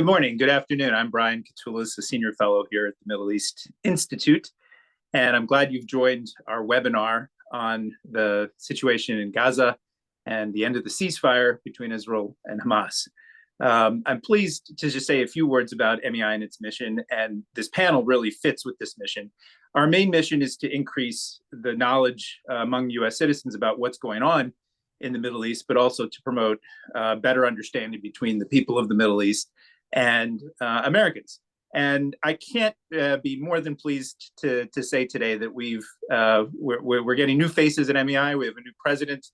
Good morning, good afternoon. I'm Brian Katulis, a senior fellow here at the Middle East Institute, and I'm glad you've joined our webinar on the situation in Gaza and the end of the ceasefire between Israel and Hamas. I'm pleased to just say a few words about MEI and its mission, and this panel really fits with this mission. Our main mission is to increase the knowledge among US citizens about what's going on in the Middle East, but also to promote better understanding between the people of the Middle East and Americans. And I can't be more than pleased to say today that we're getting new faces at MEI. We have a new president,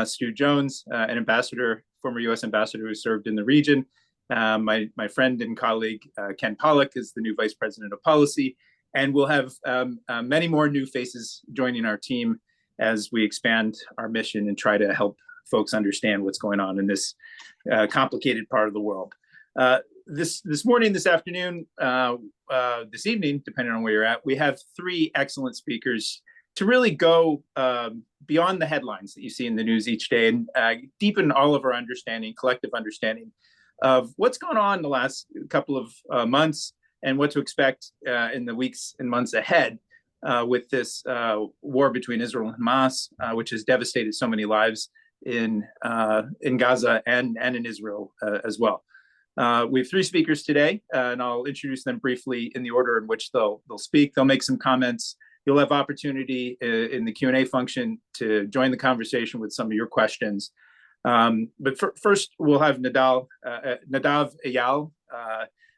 Stu Jones, an ambassador, former U.S. ambassador who served in the region. My friend and colleague, Ken Pollack, is the new vice president of policy. And we'll have many more new faces joining our team as we expand our mission and try to help folks understand what's going on in this complicated part of the world. This morning, this afternoon, this evening, depending on where you're at, we have three excellent speakers to really go beyond the headlines that you see in the news each day and deepen all of our understanding, collective understanding of what's gone on in the last couple of months and what to expect in the weeks and months ahead with this war between Israel and Hamas, which has devastated so many lives in Gaza and in Israel as well. We have three speakers today, and I'll introduce them briefly in the order in which they'll speak. They'll make some comments. You'll have opportunity in the Q&A function to join the conversation with some of your questions. But first, we'll have Nadav Eyal,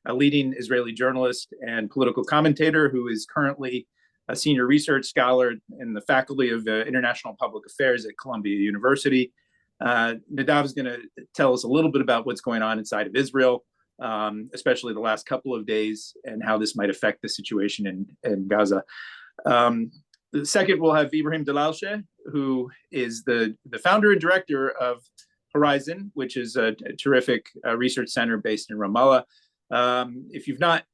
a leading Israeli journalist and political commentator who is currently a senior research scholar in the faculty of international public affairs at Columbia University. Nadav is going to tell us a little bit about what's going on inside of Israel, especially the last couple of days, and how this might affect the situation in Gaza. The second, we'll have Ibrahim Dalalshe, who is the founder and director of Horizon, which is a terrific research center based in Ramallah. If you've not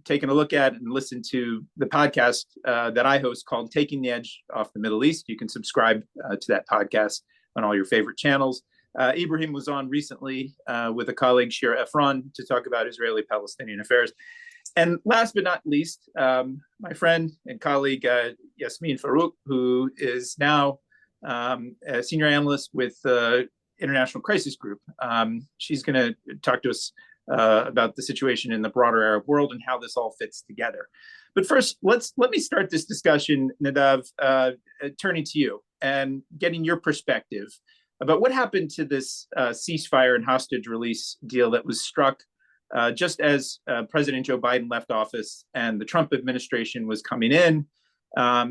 taken a look at and listened to the podcast that I host called Taking the Edge Off the Middle East, you can subscribe to that podcast on all your favorite channels. Ibrahim was on recently with a colleague, Shira Efron, to talk about Israeli-Palestinian affairs. And last but not least, my friend and colleague, Yasmin Farouk, who is now a senior analyst with the International Crisis Group. She's going to talk to us about the situation in the broader Arab world and how this all fits together. But first, let me start this discussion, Nadav, turning to you and getting your perspective about what happened to this ceasefire and hostage release deal that was struck just as President Joe Biden left office and the Trump administration was coming in.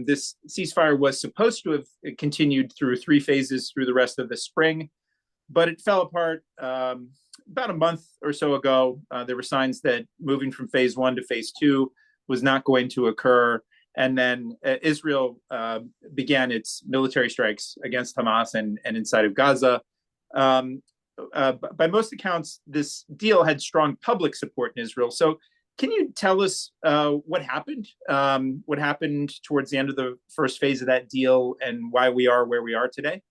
This ceasefire was supposed to have continued through three phases through the rest of the spring, but it fell apart about a month or so ago. There were signs that moving from phase one to phase two was not going to occur. And then Israel began its military strikes against Hamas and inside of Gaza. By most accounts, this deal had strong public support in Israel. So can you tell us what happened? What happened towards the end of the first phase of that deal and why we are where we are today?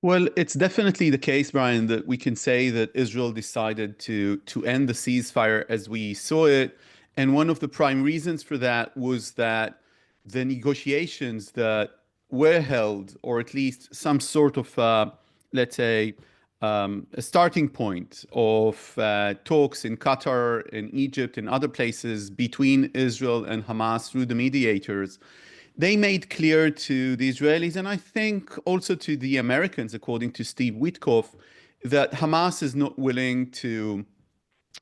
Well, it's definitely the case, Brian, that we can say that Israel decided to end the ceasefire as we saw it. And one of the prime reasons for that was that the negotiations that were held, or at least some sort of, let's say, a starting point of talks in Qatar, in Egypt, and other places between Israel and Hamas through the mediators, they made clear to the Israelis, and I think also to the Americans, according to Steve Witkoff, that Hamas is not willing to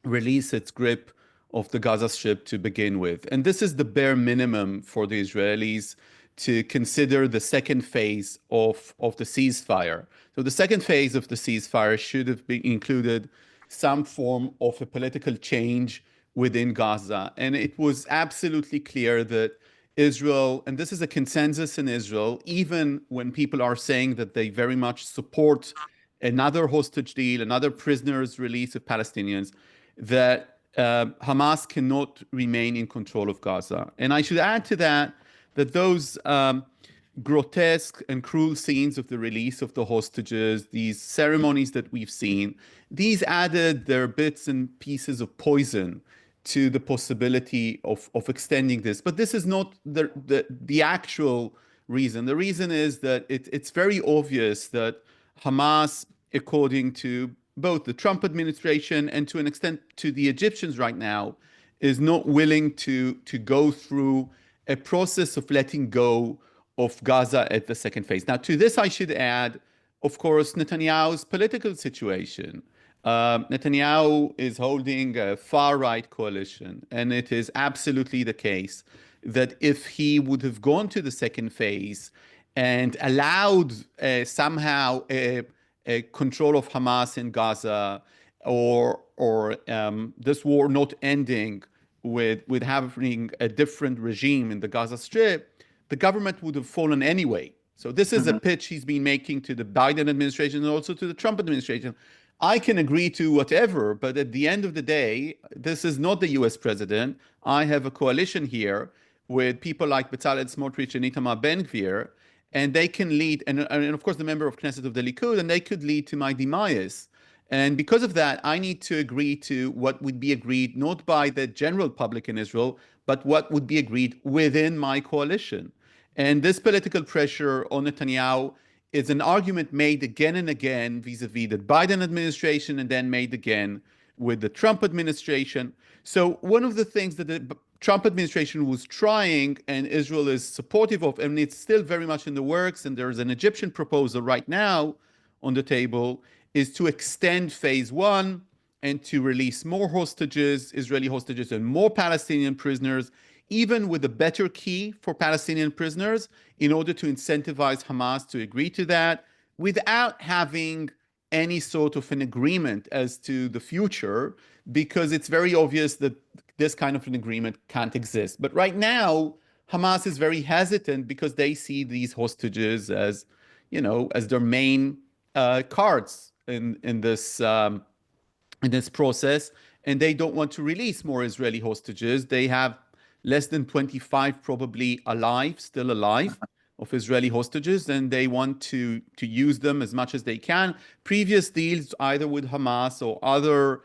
release its grip of the Gaza Strip to begin with. And this is the bare minimum for the Israelis to consider the second phase of the ceasefire. So the second phase of the ceasefire should have been included some form of a political change within Gaza. And it was absolutely clear that Israel, and this is a consensus in Israel, even when people are saying that they very much support another hostage deal, another prisoners release of Palestinians, that Hamas cannot remain in control of Gaza. And I should add to that those grotesque and cruel scenes of the release of the hostages, these ceremonies that we've seen, these added their bits and pieces of poison to the possibility of extending this. But this is not the actual reason. The reason is that it's very obvious that Hamas, according to both the Trump administration and to an extent to the Egyptians right now, is not willing to go through a process of letting go of Gaza at the second phase. Now, to this, I should add, of course, Netanyahu's political situation. Netanyahu is holding a far-right coalition, and it is absolutely the case that if he would have gone to the second phase and allowed somehow a control of Hamas in Gaza, or this war not ending with having a different regime in the Gaza Strip, the government would have fallen anyway. So this is a pitch he's been making to the Biden administration and also to the Trump administration. I can agree to whatever, but at the end of the day, this is not the US president. I have a coalition here with people like Bezalel Smotrich and Itamar Ben-Gvir, and they can lead, and of course the member of Knesset of the Likud, and they could lead to my demise. And because of that, I need to agree to what would be agreed not by the general public in Israel, but what would be agreed within my coalition. And this political pressure on Netanyahu is an argument made again and again vis-a-vis the Biden administration and then made again with the Trump administration. So one of the things that the Trump administration was trying and Israel is supportive of, and it's still very much in the works, and there's an Egyptian proposal right now on the table, is to extend phase one and to release more hostages, Israeli hostages, and more Palestinian prisoners, even with a better key for Palestinian prisoners, in order to incentivize Hamas to agree to that without having any sort of an agreement as to the future, because it's very obvious that this kind of an agreement can't exist. But right now, Hamas is very hesitant because they see these hostages as, as their main cards in this process, and they don't want to release more Israeli hostages. They have less than 25 probably alive, still alive, of Israeli hostages, and they want to use them as much as they can. Previous deals, either with Hamas or other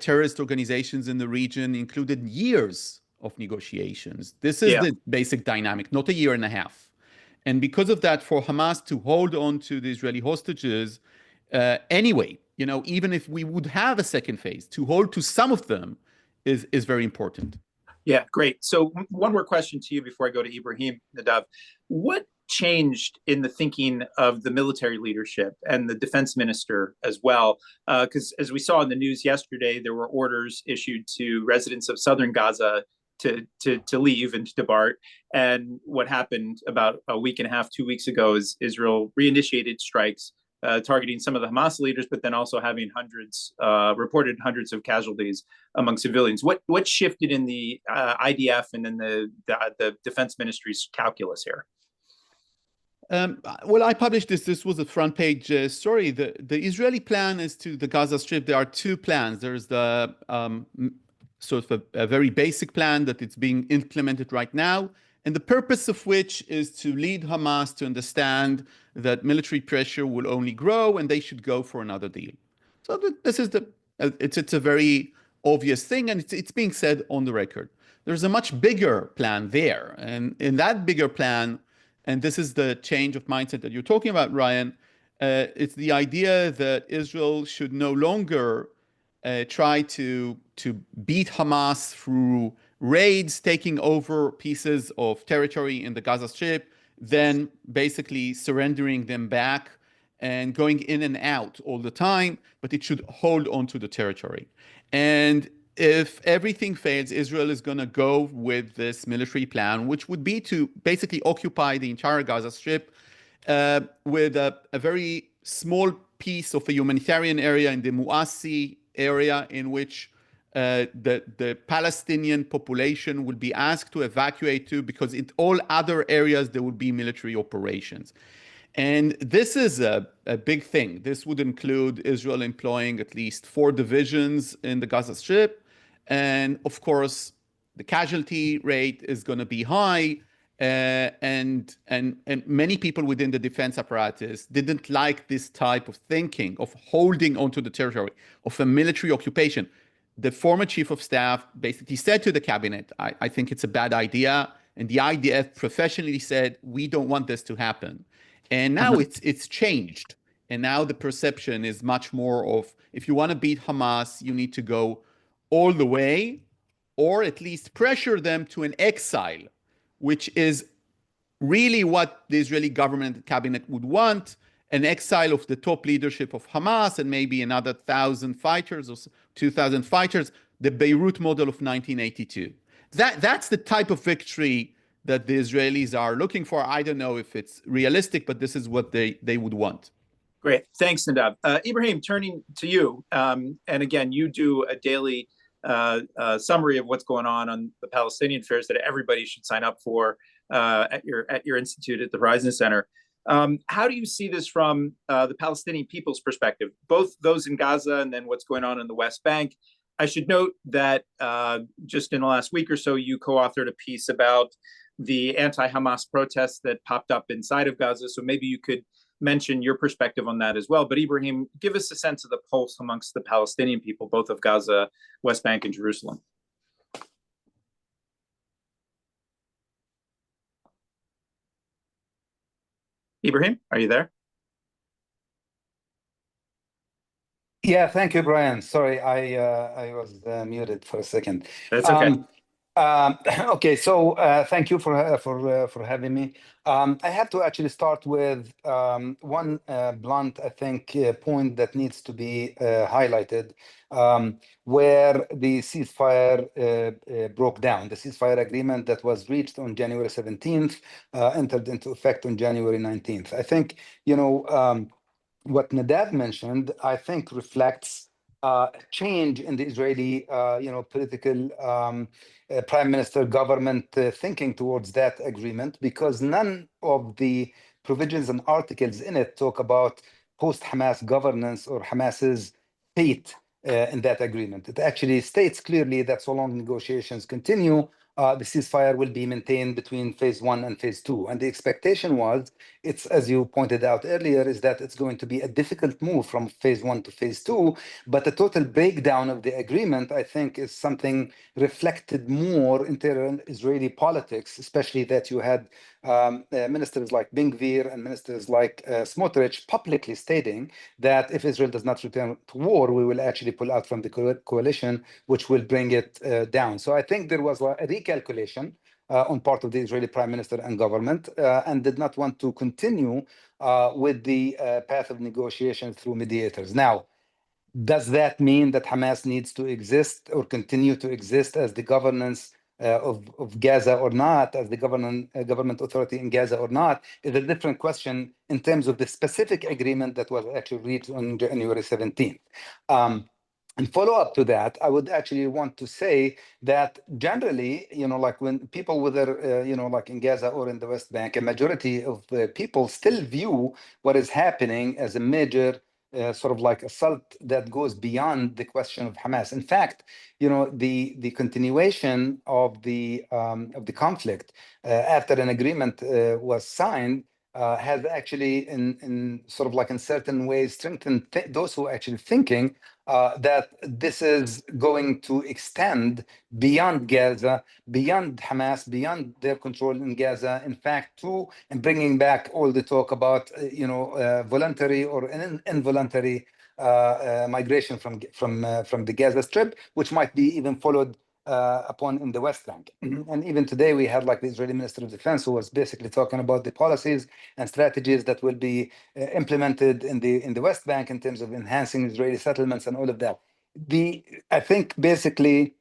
terrorist organizations in the region, included years of negotiations. This is Yeah. the basic dynamic, not a year and a half. And because of that, for Hamas to hold on to the Israeli hostages anyway, even if we would have a second phase, to hold to some of them is very important. Yeah, great. So one more question to you before I go to Ibrahim Nadav. What changed in the thinking of the military leadership and the defense minister as well? Because as we saw in the news yesterday, there were orders issued to residents of southern Gaza to leave and to depart. And what happened about a week and a half, 2 weeks ago, is Israel reinitiated strikes targeting some of the Hamas leaders, but then also having reported hundreds of casualties among civilians. What shifted in the IDF and in the defense ministry's calculus here? Well, I published this. This was a front page story. The Israeli plan is to the Gaza Strip. There are two plans. There's the sort of a very basic plan that it's being implemented right now, and the purpose of which is to lead Hamas to understand that military pressure will only grow and they should go for another deal. So this is it's a very obvious thing, and it's being said on the record. There's a much bigger plan there, and in that bigger plan, and this is the change of mindset that you're talking about, Ryan, it's the idea that Israel should no longer try to beat Hamas through raids, taking over pieces of territory in the Gaza Strip, then basically surrendering them back and going in and out all the time, but it should hold on to the territory. And if everything fails, Israel is going to go with this military plan, which would be to basically occupy the entire Gaza Strip with a very small piece of a humanitarian area in the Muassi area, in which the Palestinian population will be asked to evacuate to, because in all other areas there will be military operations. And this is a big thing. This would include Israel employing at least 4 divisions in the Gaza Strip. And of course, the casualty rate is going to be high. And many people within the defense apparatus didn't like this type of thinking of holding onto the territory of a military occupation. The former chief of staff basically said to the cabinet, I think it's a bad idea. And the IDF professionally said, we don't want this to happen. And now it's changed. And now the perception is much more of, if you want to beat Hamas, you need to go all the way, or at least pressure them to an exile, which is really what the Israeli government cabinet would want, an exile of the top leadership of Hamas and maybe another 1,000 fighters or 2,000 fighters, the Beirut model of 1982. That's the type of victory that the Israelis are looking for. I don't know if it's realistic, but this is what they would want. Great. Thanks, Nadav. Ibrahim, turning to you. And again, you do a daily summary of what's going on the Palestinian affairs that everybody should sign up for at your institute at the Horizon Center. How do you see this from the Palestinian people's perspective, both those in Gaza and then what's going on in the West Bank? I should note that just in the last week or so, you co-authored a piece about the anti-Hamas protests that popped up inside of Gaza. So maybe you could mention your perspective on that as well. But Ibrahim, give us a sense of the pulse amongst the Palestinian people, both of Gaza, West Bank, and Jerusalem. Ibrahim, are you there? Yeah, thank you, Brian. Sorry, I was muted for a second. That's okay. Okay, so thank you for having me. I have to actually start with one blunt, I think, point that needs to be highlighted, where the ceasefire broke down. The ceasefire agreement that was reached on January 17th entered into effect on January 19th. I think, what Nadav mentioned, I think, reflects change in the Israeli, political prime minister government thinking towards that agreement, because none of the provisions and articles in it talk about post-Hamas governance or Hamas's fate in that agreement. It actually states clearly that so long negotiations continue, the ceasefire will be maintained between phase 1 and phase 2. And the expectation was, it's, as you pointed out earlier, is that it's going to be a difficult move from phase 1 to phase 2. But the total breakdown of the agreement, I think, is something reflected more into Israeli politics, especially that you had ministers like Ben-Gvir and ministers like Smotrich publicly stating that if Israel does not return to war, we will actually pull out from the coalition, which will bring it down. So I think there was a recalculation on part of the Israeli prime minister and government, and did not want to continue with the path of negotiation through mediators. Now, does that mean that Hamas needs to exist or continue to exist as the governance of Gaza or not, as the government authority in Gaza or not, is a different question in terms of the specific agreement that was actually reached on January 17th. And follow up to that, I would actually want to say that generally, like when people, whether, like in Gaza or in the West Bank, a majority of people still view what is happening as a major sort of like assault that goes beyond the question of Hamas. In fact, the continuation of the conflict after an agreement was signed has actually, in sort of like in certain ways, strengthened those who are actually thinking that this is going to extend beyond Gaza, beyond Hamas, beyond their control in Gaza, in fact, and bringing back all the talk about, voluntary or involuntary migration from the Gaza Strip, which might be even followed upon in the West Bank. And even today, we had like the Israeli Minister of Defense, who was basically talking about the policies and strategies that will be implemented in the West Bank in terms of enhancing Israeli settlements and all of that. I think basically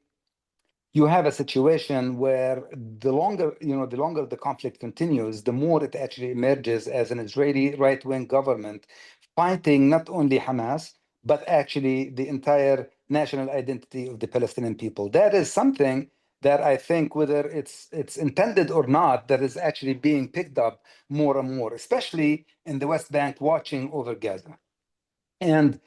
you have a situation where the longer the conflict continues, the more it actually emerges as an Israeli right-wing government fighting not only Hamas, but actually the entire national identity of the Palestinian people. That is something that I think, whether it's intended or not, that is actually being picked up more and more, especially in the West Bank, watching over Gaza. And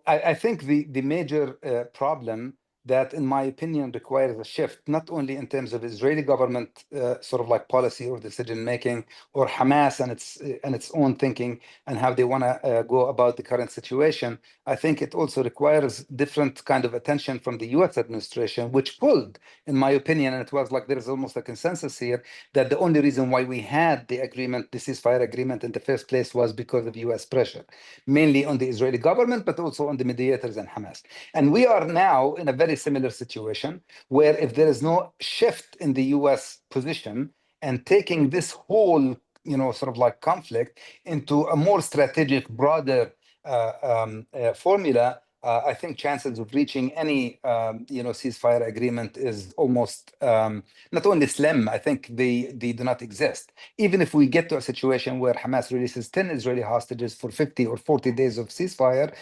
I think the major problem that, in my opinion, requires a shift, not only in terms of Israeli government sort of like policy or decision making, or Hamas and its own thinking and how they want to go about the current situation. I think it also requires different kind of attention from the U.S. administration, which pulled, in my opinion, and it was like there is almost a consensus here that the only reason why we had the agreement, the ceasefire agreement in the first place, was because of U.S. pressure, mainly on the Israeli government, but also on the mediators and Hamas. And we are now in a very similar situation where if there is no shift in the US position and taking this whole, sort of like conflict into a more strategic, broader formula, I think chances of reaching any, ceasefire agreement is almost not only slim, I think they do not exist. Even if we get to a situation where Hamas releases 10 Israeli hostages for 50 or 40 days of ceasefire,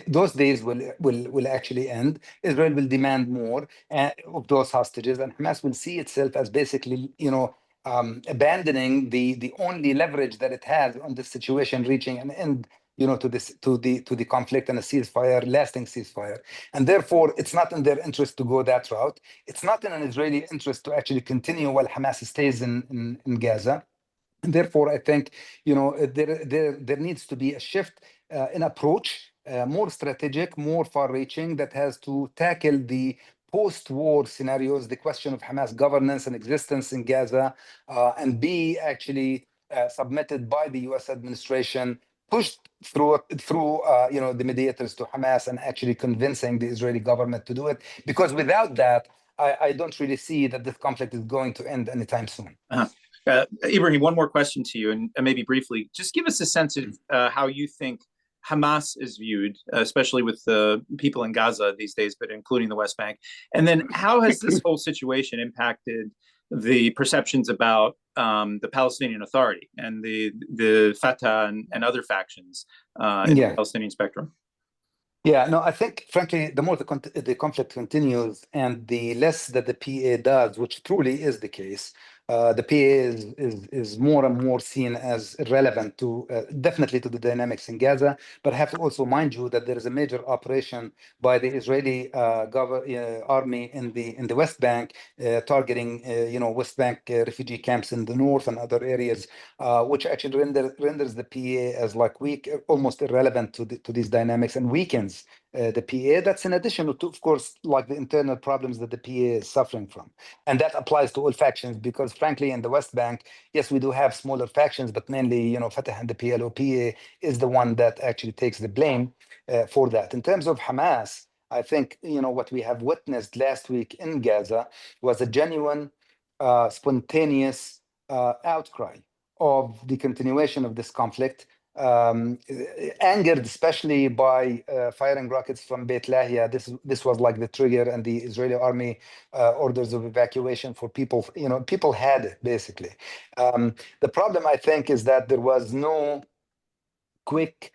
those days will actually end. Israel will demand more of those hostages, and Hamas will see itself as basically, abandoning the only leverage that it has on this situation, reaching an end, to the conflict and a ceasefire, lasting ceasefire. And therefore, it's not in their interest to go that route. It's not in an Israeli interest to actually continue while Hamas stays in Gaza. And therefore, I think there needs to be a shift in approach, more strategic, more far-reaching, that has to tackle the post-war scenarios, the question of Hamas governance and existence in Gaza, and be actually submitted by the U.S. administration, pushed through the mediators to Hamas, and actually convincing the Israeli government to do it. Because without that, I don't really see that this conflict is going to end anytime soon. Ibrahim, one more question to you, and maybe briefly, just give us a sense of how you think Hamas is viewed, especially with the people in Gaza these days, but including the West Bank. And then how has this whole situation impacted the perceptions about the Palestinian Authority and the Fatah and other factions in the Palestinian spectrum? Yeah, no, I think, frankly, the more the conflict continues and the less that the PA does, which truly is the case, the PA is more and more seen as irrelevant to definitely to the dynamics in Gaza. But I have to also mind you that there is a major operation by the Israeli army in the West Bank, targeting West Bank refugee camps in the north and other areas, which actually renders the PA as like weak, almost irrelevant to these dynamics, and weakens the PA. That's in addition to, of course, like the internal problems that the PA is suffering from. And that applies to all factions, because frankly, in the West Bank, yes, we do have smaller factions, but mainly, Fatah and the PLO. PA is the one that actually takes the blame for that. In terms of Hamas, I think, what we have witnessed last week in Gaza was a genuine, spontaneous outcry of the continuation of this conflict, angered especially by firing rockets from Beit Lahia. This was like the trigger, and the Israeli army orders of evacuation for people. People had it, basically. The problem, I think, is that there was no quick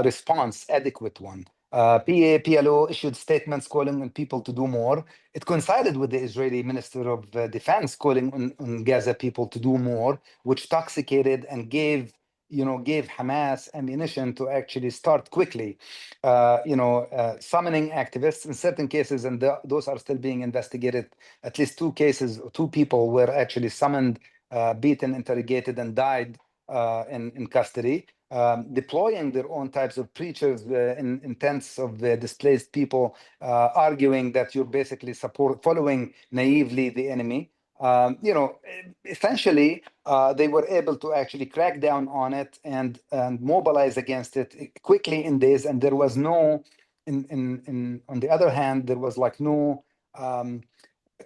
response, adequate one. PLO issued statements calling on people to do more. It coincided with the Israeli Minister of Defense calling on Gaza people to do more, which toxicated and gave Hamas ammunition to actually start quickly, summoning activists in certain cases, and those are still being investigated. At least 2 cases, 2 people were actually summoned, beaten, interrogated, and died in custody. Deploying their own types of preachers in tents of the displaced people, arguing that you're basically following naively the enemy. Essentially, they were able to actually crack down on it and mobilize against it quickly in days. And there was no, on the other hand, there was like no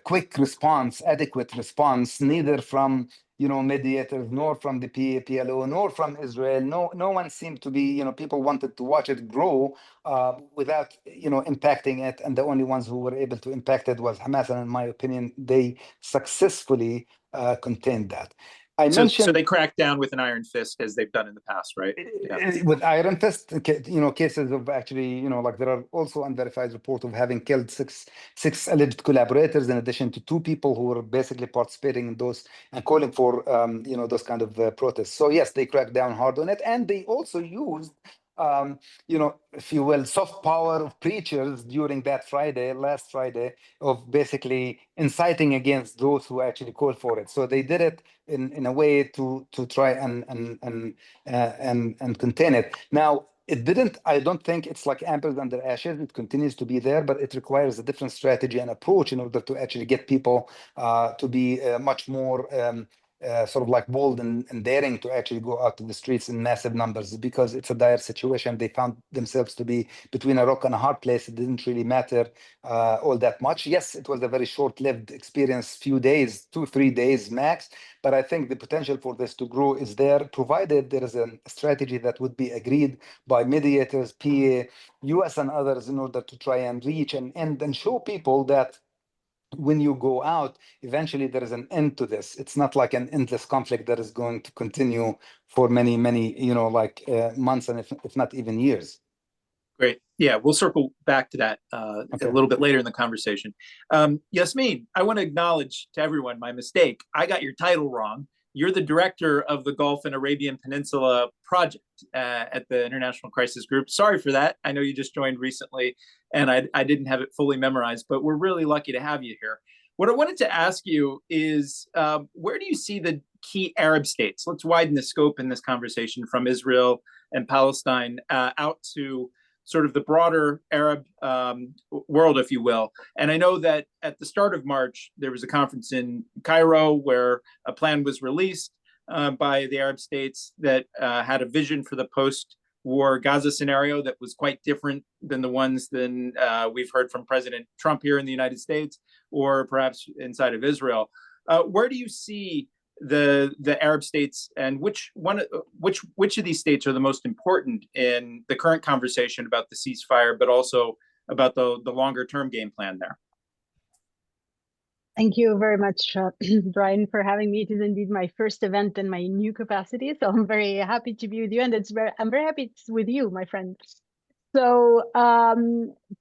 quick response, adequate response, neither from mediators, nor from the PLO, nor from Israel. No one seemed to be, people wanted to watch it grow without impacting it, and the only ones who were able to impact it was Hamas, and in my opinion, they successfully contained that. So they cracked down with an iron fist, as they've done in the past, right? Yeah. With iron fist, cases of actually, like there are also unverified reports of having killed six alleged collaborators, in addition to 2 people who were basically participating in those and calling for, those kind of protests. So yes, they cracked down hard on it, and they also used if you will, soft power of preachers during that last Friday, of basically inciting against those who actually called for it. So they did it in a way to try and contain it. Now, it didn't. I don't think it's like apples under ashes. It continues to be there, but it requires a different strategy and approach in order to actually get people to be much more sort of like bold and daring to actually go out to the streets in massive numbers, because it's a dire situation. They found themselves to be between a rock and a hard place. It didn't really matter all that much. Yes, it was a very short-lived experience, few days, 2-3 days max, but I think the potential for this to grow is there, provided there is a strategy that would be agreed by mediators, PA, US and others, in order to try and reach and end and show people that when you go out, eventually there is an end to this. It's not like an endless conflict that is going to continue for many, many, months and if not even years. Great. Yeah, we'll circle back to that Okay. a little bit later in the conversation. Yasmin, I want to acknowledge to everyone my mistake. I got your title wrong. You're the director of the Gulf and Arabian Peninsula project at the International Crisis Group. Sorry for that. I know you just joined recently, and I didn't have it fully memorized, but we're really lucky to have you here. What I wanted to ask you is, where do you see the key Arab states? Let's widen the scope in this conversation from Israel and Palestine out to sort of the broader Arab world, if you will. And I know that at the start of March, there was a conference in Cairo where a plan was released by the Arab states that had a vision for the post-war Gaza scenario that was quite different than the ones we've heard from President Trump here in the United States, or perhaps inside of Israel. Where do you see the Arab states, and which of these states are the most important in the current conversation about the ceasefire, but also about the longer term game plan there? Thank you very much, Brian, for having me. It is indeed my first event in my new capacity, so I'm very happy to be with you, and I'm very happy it's with you, my friend. So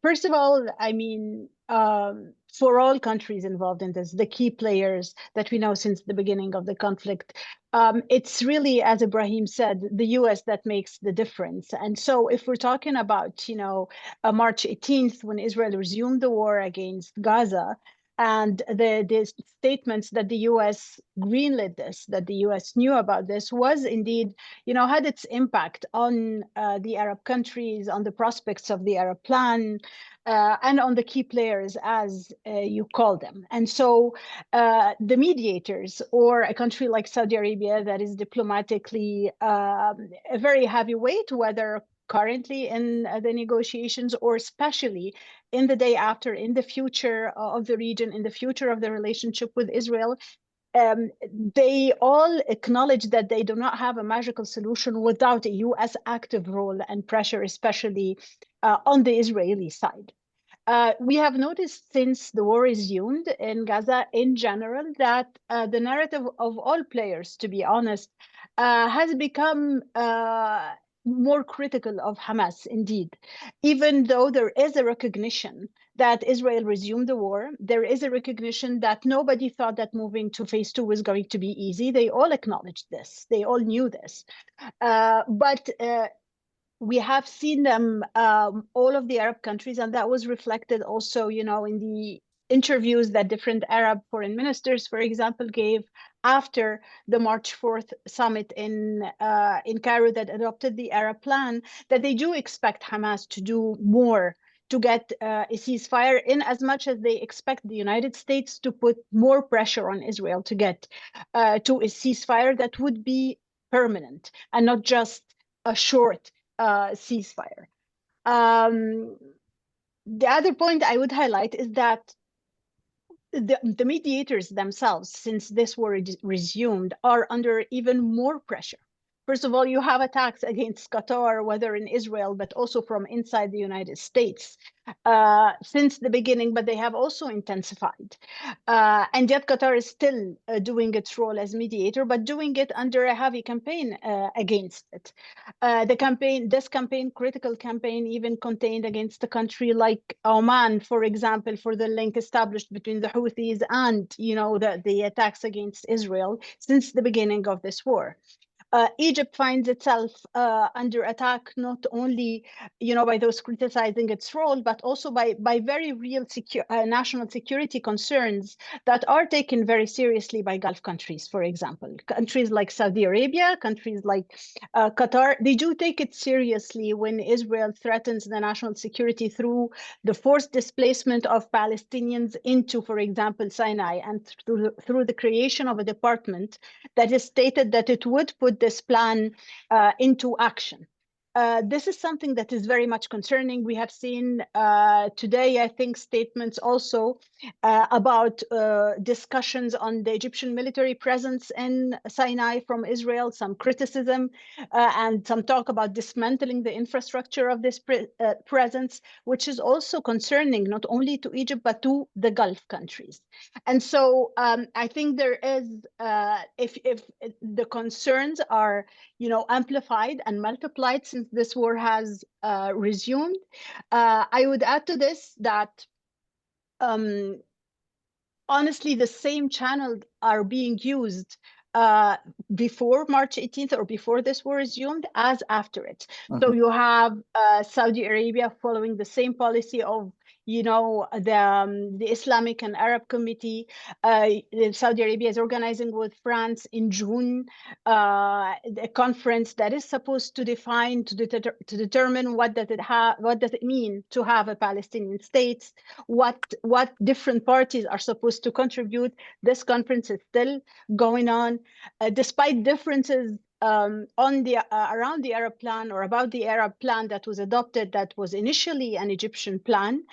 first of all, I mean, for all countries involved in this, the key players that we know since the beginning of the conflict, it's really, as Ibrahim said, the US that makes the difference. And so if we're talking about, March 18th, when Israel resumed the war against Gaza, and the statements that the US greenlit this, that the US knew about this, was indeed, had its impact on the Arab countries, on the prospects of the Arab plan, and on the key players, as you call them. And so the mediators, or a country like Saudi Arabia that is diplomatically a very heavyweight, whether currently in the negotiations or especially in the day after, in the future of the region, in the future of the relationship with Israel, they all acknowledge that they do not have a magical solution without a US active role and pressure, especially on the Israeli side. We have noticed since the war resumed in Gaza in general that the narrative of all players, to be honest, has become more critical of Hamas, indeed. Even though there is a recognition that Israel resumed the war, there is a recognition that nobody thought that moving to phase 2 was going to be easy. They all acknowledged this. They all knew this. But we have seen them, all of the Arab countries, and that was reflected also, in the interviews that different Arab foreign ministers, for example, gave after the March 4th summit in Cairo that adopted the Arab plan, that they do expect Hamas to do more to get a ceasefire, in as much as they expect the United States to put more pressure on Israel to get to a ceasefire that would be permanent and not just a short ceasefire. The other point I would highlight is that the mediators themselves, since this war resumed, are under even more pressure. First of all, you have attacks against Qatar, whether in Israel, but also from inside the United States since the beginning, but they have also intensified. And yet Qatar is still doing its role as mediator, but doing it under a heavy campaign against it. This critical campaign, even contained against a country like Oman, for example, for the link established between the Houthis and, the attacks against Israel since the beginning of this war. Egypt finds itself under attack, not only, by those criticizing its role, but also by very real national security concerns that are taken very seriously by Gulf countries, for example. Countries like Saudi Arabia, countries like Qatar, they do take it seriously when Israel threatens the national security through the forced displacement of Palestinians into, for example, Sinai, and through the creation of a department that is stated that it would put this plan into action. This is something that is very much concerning. We have seen today, I think, statements also about discussions on the Egyptian military presence in Sinai from Israel, some criticism and some talk about dismantling the infrastructure of this presence, which is also concerning not only to Egypt, but to the Gulf countries. And so I think there is, if the concerns are, amplified and multiplied since this war has resumed, I would add to this that honestly, the same channels are being used before March 18th or before this war resumed as after it. So you have Saudi Arabia following the same policy of, the Islamic and Arab Committee. Saudi Arabia is organizing with France in June a conference that is supposed to define, to determine what does it mean to have a Palestinian state, what different parties are supposed to contribute. This conference is still going on, despite differences around the Arab plan or about the Arab plan that was adopted, that was initially an Egyptian plan.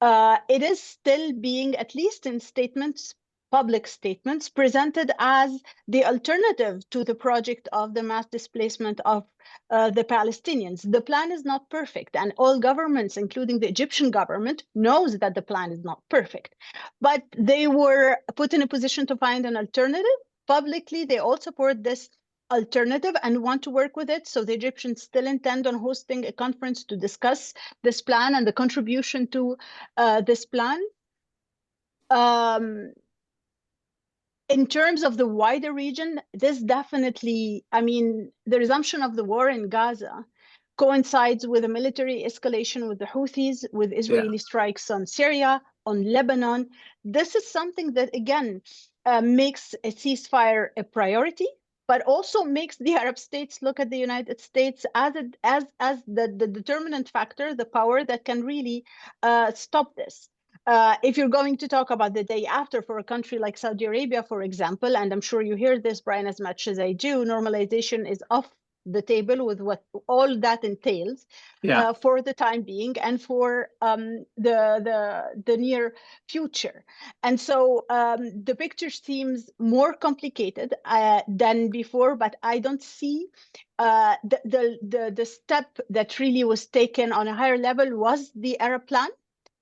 It is still being, at least in statements, public statements, presented as the alternative to the project of the mass displacement of the Palestinians. The plan is not perfect, and all governments, including the Egyptian government, knows that the plan is not perfect. But they were put in a position to find an alternative. Publicly, they all support this alternative and want to work with it. So the Egyptians still intend on hosting a conference to discuss this plan and the contribution to this plan. In terms of the wider region, this definitely, the resumption of the war in Gaza coincides with a military escalation with the Houthis, with Israeli strikes on Syria, on Lebanon. This is something that, again, makes a ceasefire a priority, but also makes the Arab states look at the United States as the determinant factor, the power that can really stop this. If you're going to talk about the day after for a country like Saudi Arabia, for example, and I'm sure you hear this, Brian, as much as I do, normalization is off the table with what all that entails for the time being and for the near future. And so the picture seems more complicated than before, but I don't see the step that really was taken on a higher level was the Arab plan.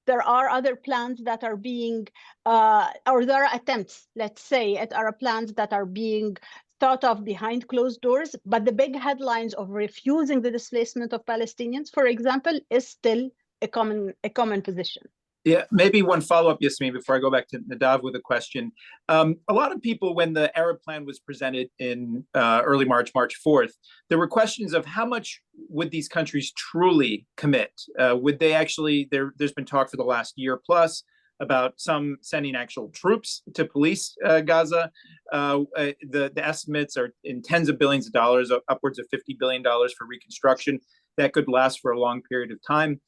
There are other plans that are being, or there are attempts, let's say, at Arab plans that are being thought of behind closed doors. But the big headlines of refusing the displacement of Palestinians, for example, is still a common position. Yeah, maybe one follow-up, Yasmin, before I go back to Nadav with a question. A lot of people, when the Arab plan was presented in early March 4th, there were questions of how much would these countries truly commit? Would they actually, there's been talk for the last year plus about some sending actual troops to police Gaza. The estimates are in tens of billions of dollars, upwards of $50 billion for reconstruction. That could last for a long period of time.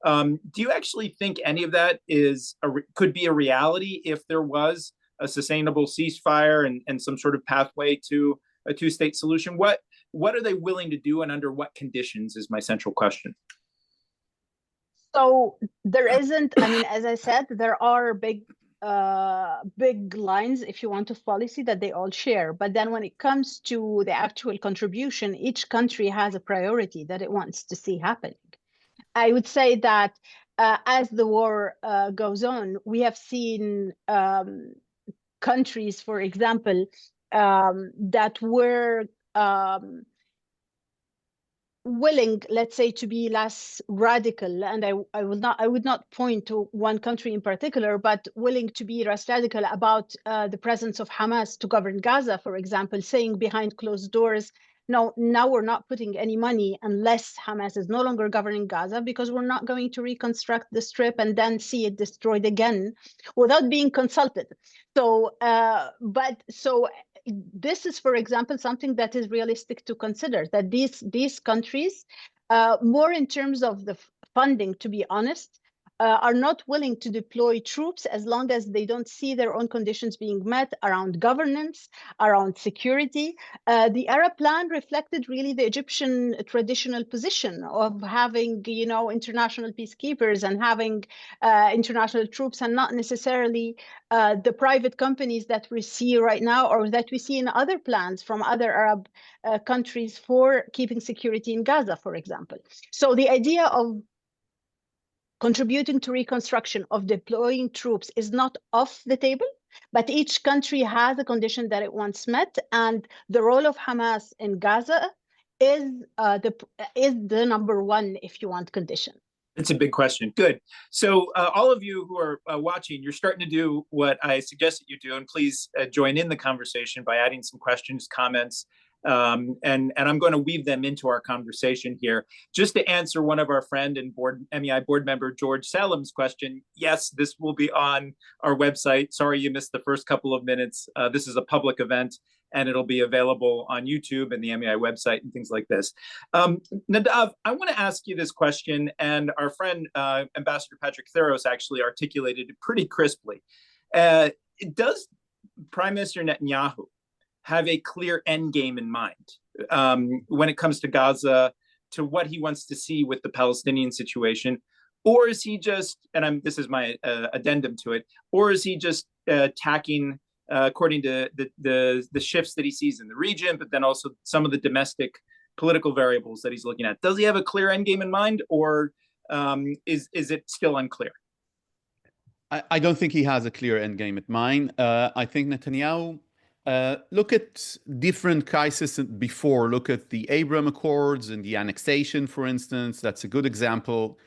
Do you actually think any of that could be a reality if there was a sustainable ceasefire and some sort of pathway to a two-state solution? What are they willing to do, and under what conditions is my central question. So there isn't, as I said, there are big lines, if you want, of policy that they all share. But then when it comes to the actual contribution, each country has a priority that it wants to see happening. I would say that as the war goes on, we have seen countries, for example, that were willing, let's say, to be less radical, and I would not point to one country in particular, but willing to be less radical about the presence of Hamas to govern Gaza, for example, saying behind closed doors no, now we're not putting any money unless Hamas is no longer governing Gaza, because we're not going to reconstruct the Strip and then see it destroyed again without being consulted. So, this is, for example, something that is realistic to consider, that these countries, more in terms of the funding, to be honest, are not willing to deploy troops as long as they don't see their own conditions being met around governance, around security. The Arab plan reflected really the Egyptian traditional position of having, international peacekeepers and having international troops, and not necessarily the private companies that we see right now, or that we see in other plans from other Arab countries for keeping security in Gaza, for example. So the idea of contributing to reconstruction, of deploying troops, is not off the table, but each country has a condition that it wants met, and the role of Hamas in Gaza is the number one, if you want, condition. It's a big question. Good. So all of you who are watching, you're starting to do what I suggest that you do, and please join in the conversation by adding some questions, comments, and I'm going to weave them into our conversation here. Just to answer one of our friend and MEI board member George Salem's question, yes, this will be on our website. Sorry you missed the first couple of minutes. This is a public event, and it'll be available on YouTube and the MEI website and things like this. Nadav, I want to ask you this question, and our friend Ambassador Patrick Theros actually articulated it pretty crisply. Does Prime Minister Netanyahu have a clear endgame in mind when it comes to Gaza, to what he wants to see with the Palestinian situation? Or is he just, and this is my addendum to it, or is he just tacking according to the shifts that he sees in the region, but then also some of the domestic political variables that he's looking at? Does he have a clear endgame in mind, or is it still unclear? I don't think he has a clear endgame in mind. I think Netanyahu, look at different crises before. Look at the Abraham Accords and the annexation, for instance. That's a good example.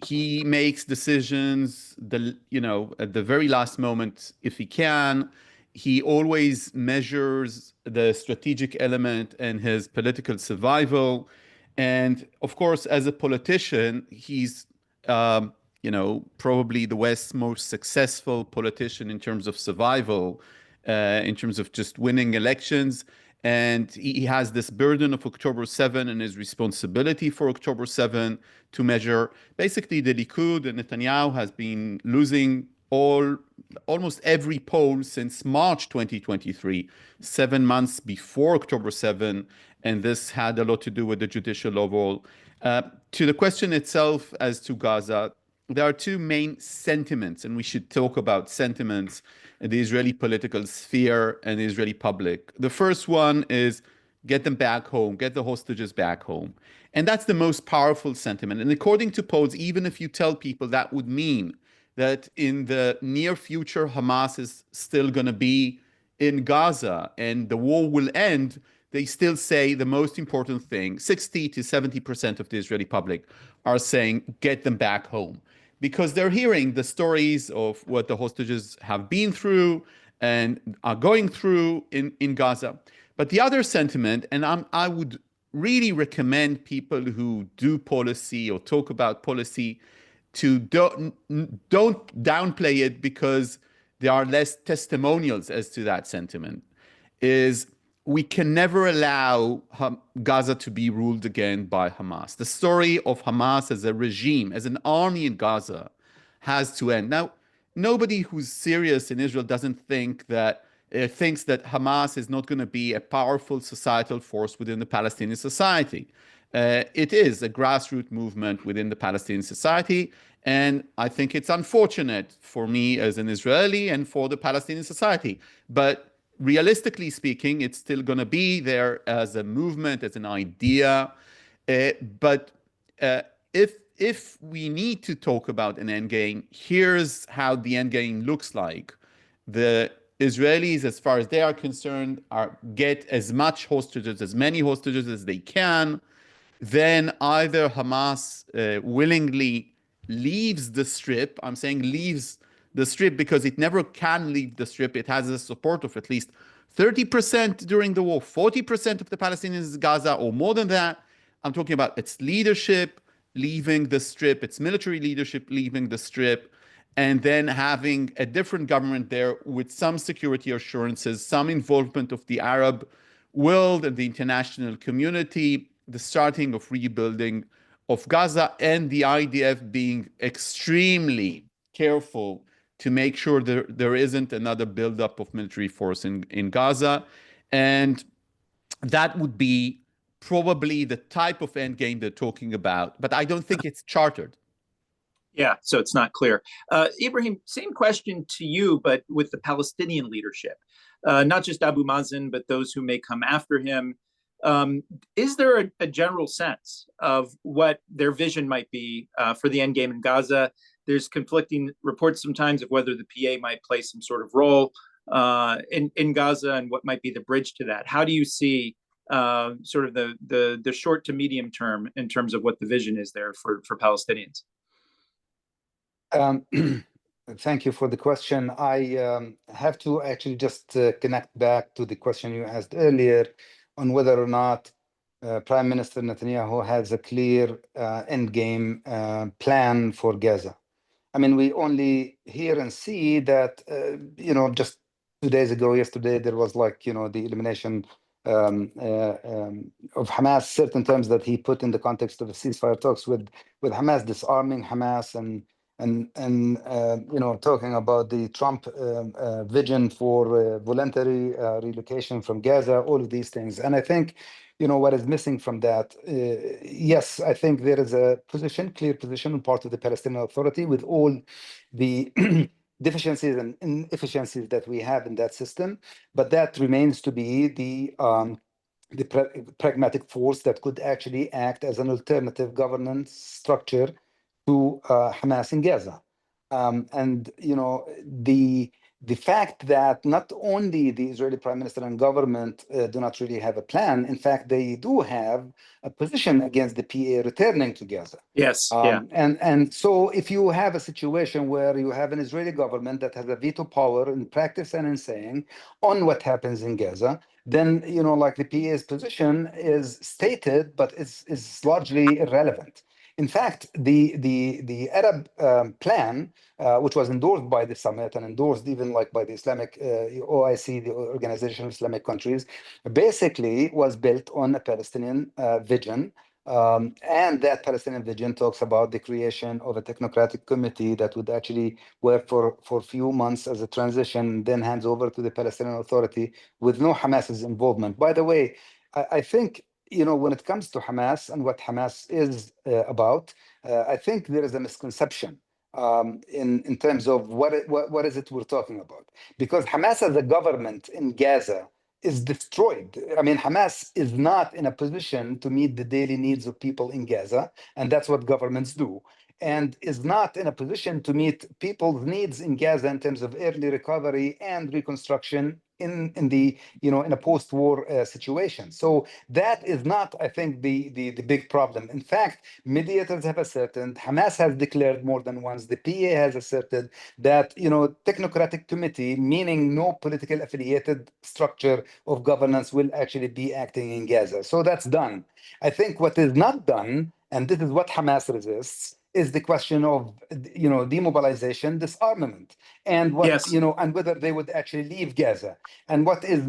He makes decisions, at the very last moment, if he can. He always measures the strategic element and his political survival. And of course, as a politician, he's, probably the West's most successful politician in terms of survival, in terms of just winning elections. And he has this burden of October 7 and his responsibility for October 7 to measure. Basically, the Likud and Netanyahu has been losing almost every poll since March 2023, 7 months before October 7, and this had a lot to do with the judicial overhaul. To the question itself as to Gaza, there are two main sentiments, and we should talk about sentiments in the Israeli political sphere and the Israeli public. The first one is get them back home, get the hostages back home. And that's the most powerful sentiment. And according to polls, even if you tell people that would mean that in the near future, Hamas is still going to be in Gaza and the war will end, they still say the most important thing, 60 to 70% of the Israeli public are saying, get them back home. Because they're hearing the stories of what the hostages have been through and are going through in Gaza. But the other sentiment, and I would really recommend people who do policy or talk about policy to don't downplay it because there are less testimonials as to that sentiment, is we can never allow Gaza to be ruled again by Hamas. The story of Hamas as a regime, as an army in Gaza, has to end. Now, nobody who's serious in Israel doesn't think that thinks that Hamas is not going to be a powerful societal force within the Palestinian society. It is a grassroots movement within the Palestinian society, and I think it's unfortunate for me as an Israeli and for the Palestinian society. But realistically speaking, it's still going to be there as a movement, as an idea. But if we need to talk about an endgame, here's how the endgame looks like. The Israelis, as far as they are concerned, get as much hostages, as many hostages as they can. Then either Hamas willingly leaves the Strip. I'm saying leaves the Strip because it never can leave the Strip. It has the support of at least 30% during the war, 40% of the Palestinians in Gaza, or more than that. I'm talking about its leadership leaving the Strip, its military leadership leaving the Strip, and then having a different government there with some security assurances, some involvement of the Arab world and the international community, the starting of rebuilding of Gaza, and the IDF being extremely careful to make sure there isn't another buildup of military force in Gaza. And that would be probably the type of endgame they're talking about, but I don't think it's chartered. Yeah, so it's not clear. Ibrahim, same question to you, but with the Palestinian leadership, not just Abu Mazen, but those who may come after him. Is there a general sense of what their vision might be for the endgame in Gaza? There's conflicting reports sometimes of whether the PA might play some sort of role in Gaza and what might be the bridge to that. How do you see sort of the short to medium term in terms of what the vision is there for Palestinians? Thank you for the question. I have to actually just connect back to the question you asked earlier on whether or not Prime Minister Netanyahu has a clear endgame plan for Gaza. I mean, we only hear and see that, just 2 days ago, yesterday, there was the elimination of Hamas, certain terms that he put in the context of the ceasefire talks with Hamas, disarming Hamas and talking about the Trump vision for voluntary relocation from Gaza, all of these things. And I think, what is missing from that, yes, I think there is a clear position on part of the Palestinian Authority with all the deficiencies and inefficiencies that we have in that system, but that remains to be the pragmatic force that could actually act as an alternative governance structure to Hamas in Gaza. And the fact that not only the Israeli Prime Minister and government do not really have a plan, in fact, they do have a position against the PA returning to Gaza. Yes, yeah. And so if you have a situation where you have an Israeli government that has a veto power in practice and in saying on what happens in Gaza, then, the PA's position is stated, but is largely irrelevant. In fact, the Arab plan, which was endorsed by the summit and endorsed even by the Islamic OIC, the Organization of Islamic Countries, basically was built on a Palestinian vision. And that Palestinian vision talks about the creation of a technocratic committee that would actually work for a few months as a transition, then hands over to the Palestinian Authority with no Hamas's involvement. By the way, I think when it comes to Hamas and what Hamas is about, I think there is a misconception in terms of what is it we're talking about. Because Hamas as a government in Gaza is destroyed. I mean, Hamas is not in a position to meet the daily needs of people in Gaza, and that's what governments do, and is not in a position to meet people's needs in Gaza in terms of early recovery and reconstruction in the in a post-war situation. So that is not, I think, the big problem. In fact, mediators have ascertained, Hamas has declared more than once, the PA has asserted that technocratic committee, meaning no political affiliated structure of governance, will actually be acting in Gaza. So that's done. I think what is not done, and this is what Hamas resists, is the question of demobilization, disarmament, and what Yes. and whether they would actually leave Gaza. And what is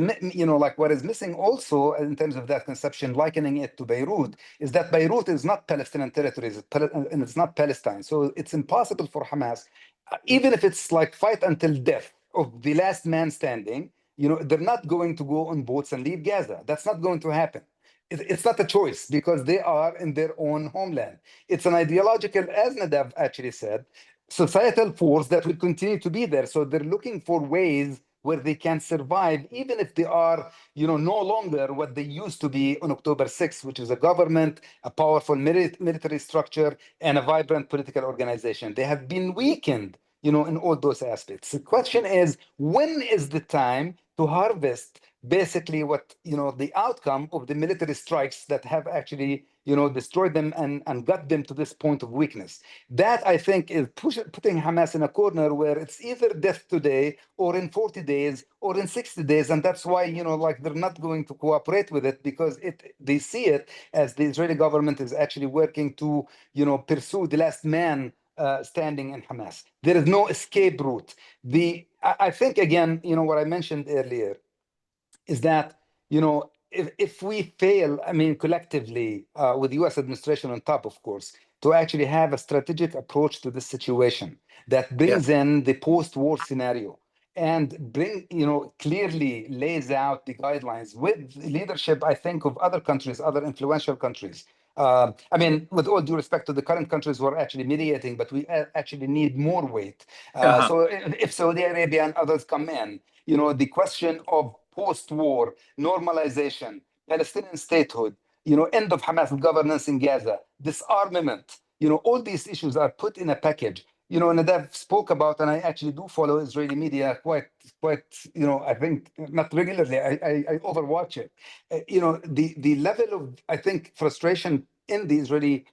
what is missing also in terms of that conception, likening it to Beirut, is that Beirut is not Palestinian territories and it's not Palestine. So it's impossible for Hamas, even if it's fight until death of the last man standing. They're not going to go on boats and leave Gaza. That's not going to happen. It's not a choice because they are in their own homeland. It's an ideological, as Nadav actually said, societal force that will continue to be there. So they're looking for ways where they can survive, even if they are, no longer what they used to be on October 6th, which is a government, a powerful military structure, and a vibrant political organization. They have been weakened, in all those aspects. The question is, when is the time to harvest basically what, the outcome of the military strikes that have actually, destroyed them and got them to this point of weakness. That, I think, is putting Hamas in a corner where it's either death today or in 40 days or in 60 days. And that's why, like they're not going to cooperate with it, because they see it as the Israeli government is actually working to, pursue the last man standing in Hamas. There is no escape route. I think, again, what I mentioned earlier is that, if we fail, I mean, collectively, with the US administration on top, of course, to actually have a strategic approach to this situation that brings in the post-war scenario and clearly lays out the guidelines with leadership, I think, of other countries, other influential countries. I mean, with all due respect to the current countries who are actually mediating, but we actually need more weight. So if Saudi Arabia and others come in, the question of post-war normalization, Palestinian statehood, end of Hamas governance in Gaza, disarmament, all these issues are put in a package. Nadav spoke about, and I actually do follow Israeli media quite, I think not regularly. I overwatch it. The level of, I think, frustration in the Israeli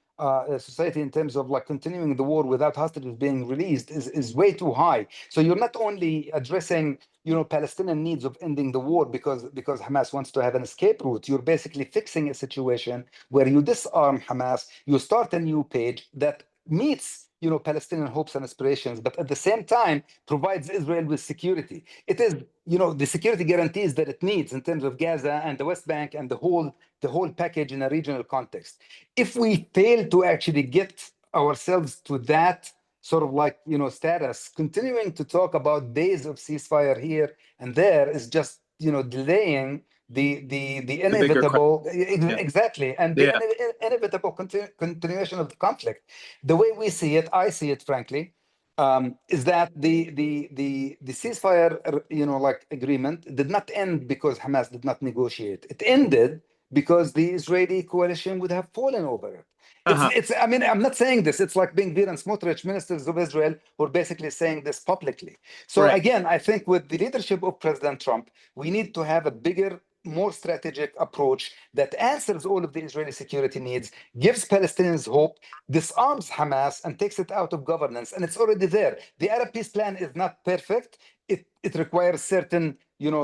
society in terms of like continuing the war without hostages being released is way too high. So you're not only addressing Palestinian needs of ending the war because Hamas wants to have an escape route. You're basically fixing a situation where you disarm Hamas, you start a new page that meets Palestinian hopes and aspirations, but at the same time provides Israel with security. It is the security guarantees that it needs in terms of Gaza and the West Bank and the whole package in a regional context. If we fail to actually get ourselves to that sort of like status, continuing to talk about days of ceasefire here and there is just delaying the inevitable exactly, and the inevitable continuation of the conflict. The way we see it, I see it frankly, is that the ceasefire like agreement did not end because Hamas did not negotiate. It ended because the Israeli coalition would have fallen over it. It's I mean, I'm not saying this. It's like being and Smotrich, ministers of Israel, who are basically saying this publicly. So again, I think with the leadership of President Trump, we need to have a bigger, more strategic approach that answers all of the Israeli security needs, gives Palestinians hope, disarms Hamas, and takes it out of governance. And it's already there. The Arab peace plan is not perfect. It requires certain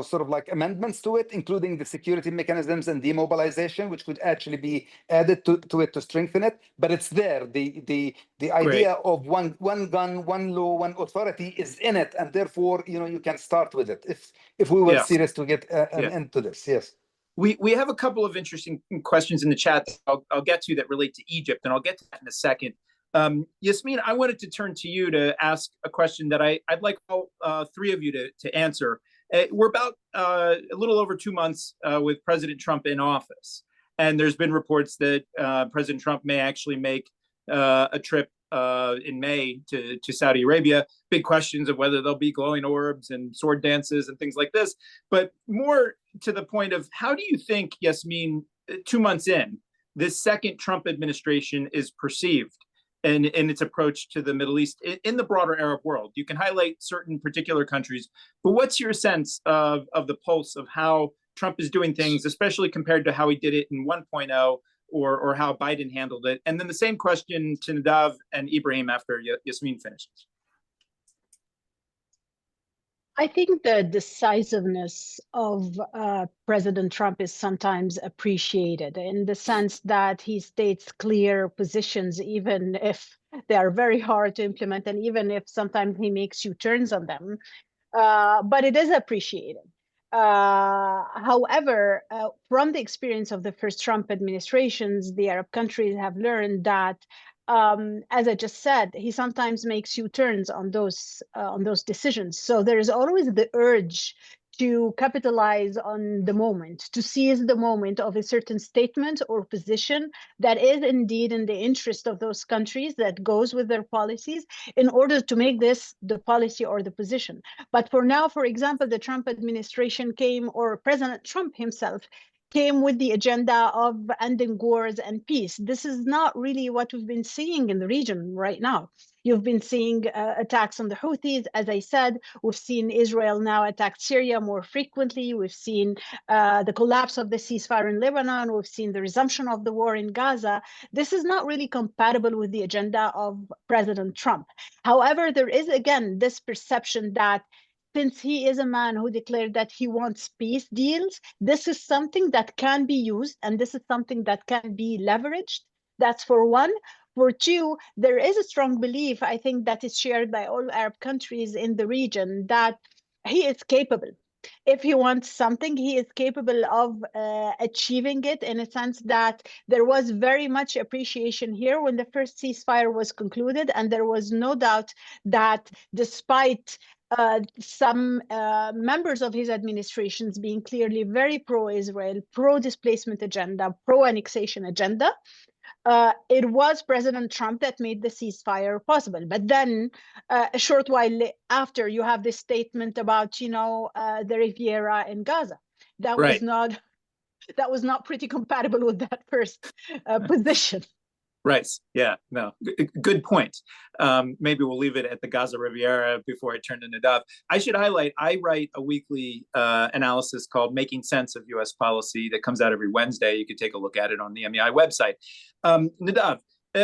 sort of like amendments to it, including the security mechanisms and demobilization, which could actually be added to it to strengthen it. But it's there. The idea of one gun, one law, one authority is in it, and therefore you can start with it if we were serious to get an end to this. Yes. We have a couple of interesting questions in the chat I'll get to that relate to Egypt, and I'll get to that in a second. Yasmin, I wanted to turn to you to ask a question that I'd like all three of you to answer. We're about a little over 2 months with President Trump in office, and there's been reports that President Trump may actually make a trip in May to Saudi Arabia. Big questions of whether there'll be glowing orbs and sword dances and things like this. But more to the point of, how do you think, Yasmin, 2 months in, this second Trump administration is perceived in its approach to the Middle East in the broader Arab world? You can highlight certain particular countries, but what's your sense of the pulse of how Trump is doing things, especially compared to how he did it in 1.0 or how Biden handled it? And then the same question to Nadav and Ibrahim after Yasmin finishes. I think the decisiveness of President Trump is sometimes appreciated in the sense that he states clear positions, even if they are very hard to implement, and even if sometimes he makes U-turns on them. But it is appreciated. However, from the experience of the first Trump administrations, the Arab countries have learned that, as I just said, he sometimes makes U-turns on those decisions. So there is always the urge to capitalize on the moment, to seize the moment of a certain statement or position that is indeed in the interest of those countries, that goes with their policies, in order to make this the policy or the position. But for now, for example, the Trump administration came, or President Trump himself came with the agenda of ending wars and peace. This is not really what we've been seeing in the region right now. You've been seeing attacks on the Houthis. As I said, we've seen Israel now attack Syria more frequently. We've seen the collapse of the ceasefire in Lebanon. We've seen the resumption of the war in Gaza. This is not really compatible with the agenda of President Trump. However, there is, again, this perception that since he is a man who declared that he wants peace deals, this is something that can be used and this is something that can be leveraged. That's for one. For two, there is a strong belief, I think, that is shared by all Arab countries in the region that he is capable. If he wants something, he is capable of achieving it, in a sense that there was very much appreciation here when the first ceasefire was concluded. And there was no doubt that despite some members of his administrations being clearly very pro-Israel, pro-displacement agenda, pro-annexation agenda, it was President Trump that made the ceasefire possible. But then a short while after, you have this statement about, the Riviera in Gaza. That was not pretty compatible with that first position. Right. Yeah. No. Good point. Maybe we'll leave it at the Gaza Riviera before I turn to Nadav. I should highlight, I write a weekly analysis called Making Sense of U.S. Policy that comes out every Wednesday. You can take a look at it on the MEI website. Nadav,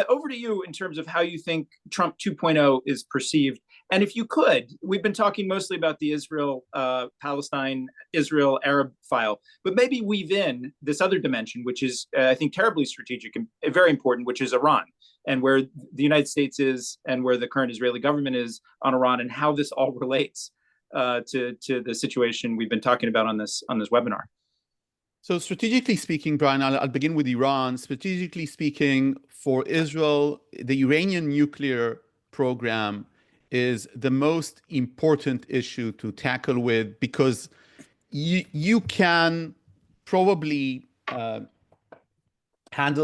over to you in terms of how you think Trump 2.0 is perceived. And if you could, we've been talking mostly about the Israel-Palestine, Israel-Arab file, but maybe weave in this other dimension, which is, I think, terribly strategic and very important, which is Iran, and where the United States is and where the current Israeli government is on Iran, and how this all relates to the situation we've been talking about on this webinar. So strategically speaking, Brian, I'll begin with Iran. Strategically speaking, for Israel, the Iranian nuclear program is the most important issue to tackle with, because you can probably handle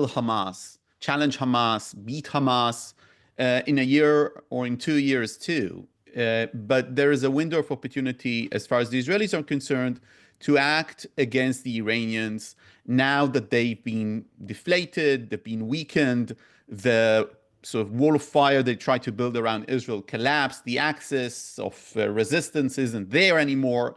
Hamas, challenge Hamas, beat Hamas in a year or in 2 years too. But there is a window of opportunity, as far as the Israelis are concerned, to act against the Iranians now that they've been deflated, they've been weakened, the sort of wall of fire they tried to build around Israel collapsed, the axis of resistance isn't there anymore,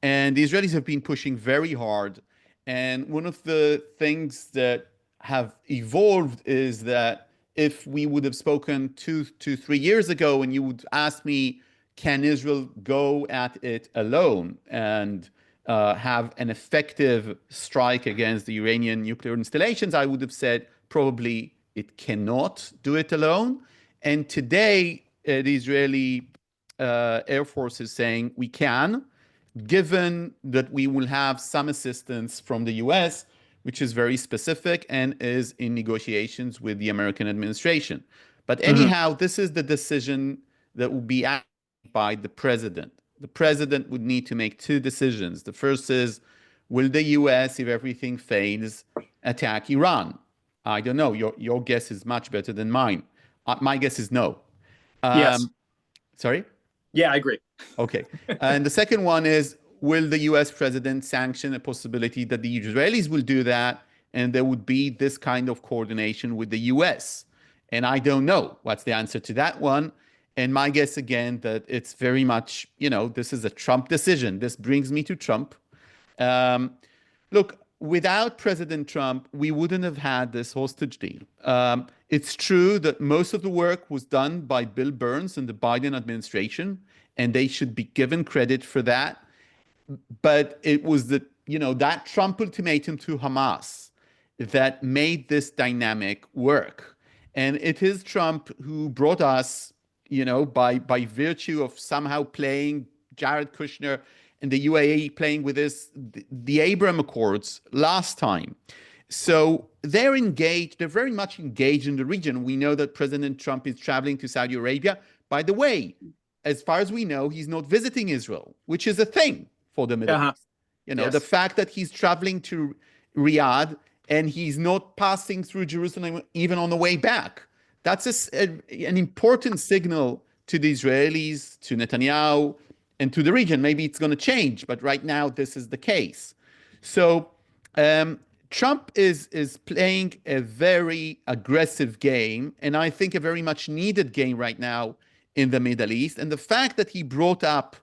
and the Israelis have been pushing very hard. And one of the things that have evolved is that if we would have spoken 3 years ago and you would ask me, can Israel go at it alone and have an effective strike against the Iranian nuclear installations, I would have said probably it cannot do it alone. And today, the Israeli Air Force is saying we can, given that we will have some assistance from the US, which is very specific and is in negotiations with the American administration. But anyhow, this is the decision that will be acted by the president. The president would need to make two decisions. The first is, will the US, if everything fails, attack Iran? I don't know. Your guess is much better than mine. My guess is no. Yes. Sorry? Yeah, I agree. Okay. And the second one is, will the US president sanction a possibility that the Israelis will do that and there would be this kind of coordination with the US? And I don't know what's the answer to that one. And my guess, again, that it's very much, this is a Trump decision. This brings me to Trump. Look, without President Trump, we wouldn't have had this hostage deal. It's true that most of the work was done by Bill Burns and the Biden administration, and they should be given credit for that. But it was that Trump ultimatum to Hamas that made this dynamic work. And it is Trump who brought us, by virtue of somehow playing Jared Kushner and the UAE playing with the Abraham Accords last time. So they're engaged, they're very much engaged in the region. We know that President Trump is traveling to Saudi Arabia. By the way, as far as we know, he's not visiting Israel, which is a thing for the Middle East. Yes. The fact that he's traveling to Riyadh and he's not passing through Jerusalem even on the way back. That's an important signal to the Israelis, to Netanyahu, and to the region. Maybe it's going to change, but right now this is the case. So Trump is playing a very aggressive game, and I think a very much needed game right now in the Middle East. And the fact that he brought up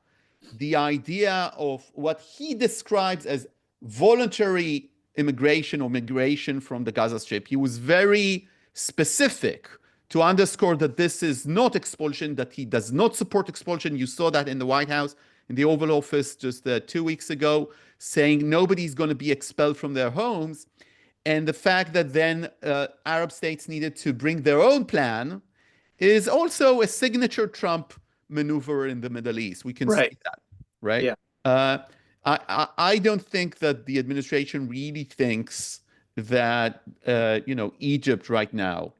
the idea of what he describes as voluntary immigration or migration from the Gaza Strip, he was very specific to underscore that this is not expulsion, that he does not support expulsion. You saw that in the White House, in the Oval Office just 2 weeks ago, saying nobody's going to be expelled from their homes. And the fact that then Arab states needed to bring their own plan is also a signature Trump maneuver in the Middle East. We can see Right. that, right? Yeah. I don't think that the administration really thinks that Egypt right now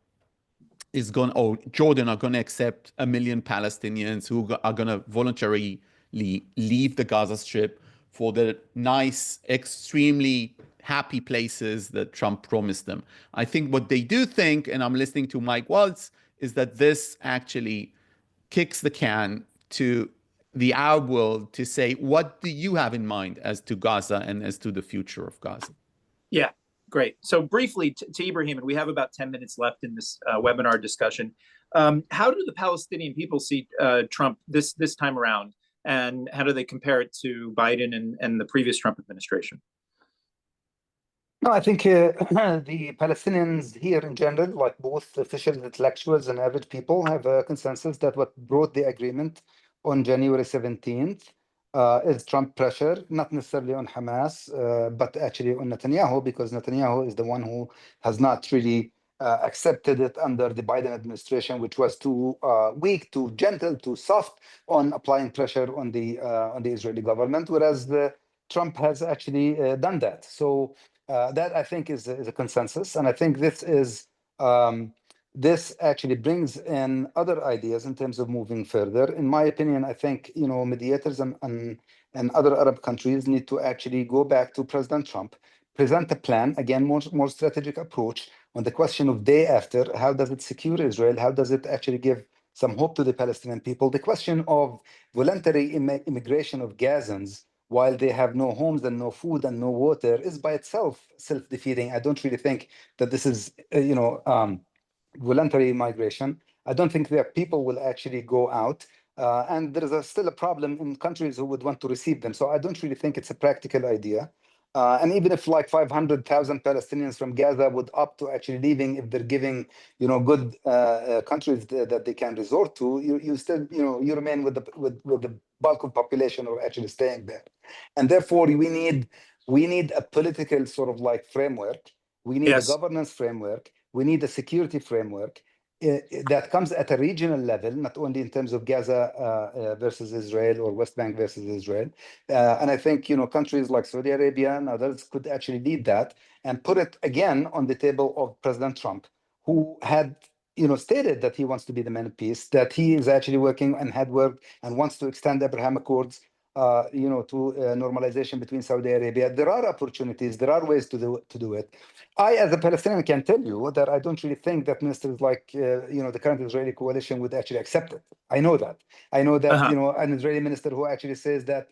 is going, or Jordan are going to accept 1 million Palestinians who are going to voluntarily leave the Gaza Strip for the nice, extremely happy places that Trump promised them. I think what they do think, and I'm listening to Mike Waltz, is that this actually kicks the can to the Arab world to say, what do you have in mind as to Gaza and as to the future of Gaza? Yeah, great. So briefly to Ibrahim, and we have about 10 minutes left in this webinar discussion. How do the Palestinian people see Trump this time around? And how do they compare it to Biden and the previous Trump administration? No, I think the Palestinians here in general, like both officials, intellectuals, and average people, have a consensus that what brought the agreement on January 17th is Trump pressure, not necessarily on Hamas, but actually on Netanyahu, because Netanyahu is the one who has not really accepted it under the Biden administration, which was too weak, too gentle, too soft on applying pressure on the Israeli government, whereas Trump has actually done that. So that I think is a consensus, and I think this actually brings in other ideas in terms of moving further. In my opinion, I think mediators and other Arab countries need to actually go back to President Trump, present a plan, again, more strategic approach on the question of day after. How does it secure Israel? How does it actually give some hope to the Palestinian people? The question of voluntary immigration of Gazans while they have no homes and no food and no water is by itself self-defeating. I don't really think that this is, voluntary migration. I don't think that people will actually go out. And there is still a problem in countries who would want to receive them. So I don't really think it's a practical idea. And even if like 500,000 Palestinians from Gaza would opt to actually leaving, if they're giving, good countries that they can resort to, you still, you remain with the bulk of population who are actually staying there. And therefore, we need a political sort of like framework. We need a governance framework. We need a security framework that comes at a regional level, not only in terms of Gaza versus Israel or West Bank versus Israel. And I think, countries like Saudi Arabia and others could actually lead that and put it again on the table of President Trump, who had stated that he wants to be the man of peace, that he is actually working and had worked and wants to extend Abraham Accords to normalization between Saudi Arabia. There are opportunities, there are ways to do it. I, as a Palestinian, can tell you that I don't really think that ministers like, the current Israeli coalition would actually accept it. I know that. I know that, an Israeli minister who actually says that,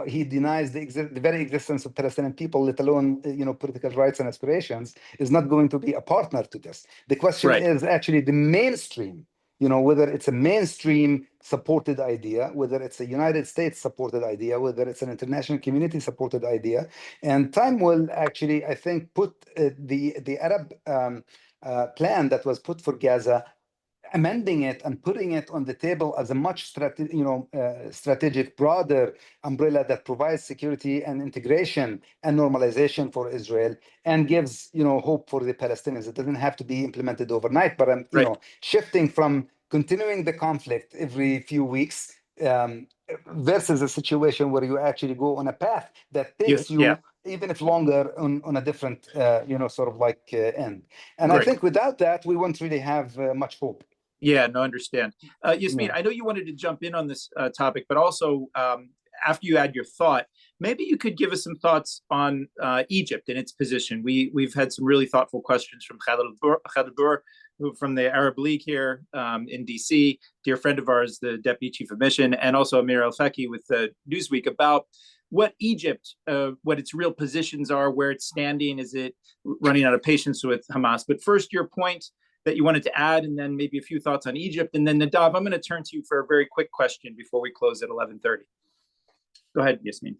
he denies the very existence of Palestinian people, let alone, political rights and aspirations, is not going to be a partner to this. The question is actually the mainstream, whether it's a mainstream supported idea, whether it's a United States supported idea, whether it's an international community supported idea. And time will actually, I think, put the Arab plan that was put for Gaza, amending it and putting it on the table as a much strategic, broader umbrella that provides security and integration and normalization for Israel and gives hope for the Palestinians. It doesn't have to be implemented overnight, but shifting from continuing the conflict every few weeks versus a situation where you actually go on a path that takes you, even if longer, on a different sort of like end. And I think without that, we won't really have much hope. Yeah, no, understand. Yasmin, I know you wanted to jump in on this topic, but also after you add your thought, maybe you could give us some thoughts on Egypt and its position. We've had some really thoughtful questions from Khalid Bur, from the Arab League here in DC, dear friend of ours, the Deputy Chief of Mission, and also Amir El Feki with Newsweek, about what Egypt, what its real positions are, where it's standing. Is it running out of patience with Hamas? But first, your point that you wanted to add, and then maybe a few thoughts on Egypt. And then Nadav, I'm going to turn to you for a very quick question before we close at 11:30. Go ahead, Yasmin.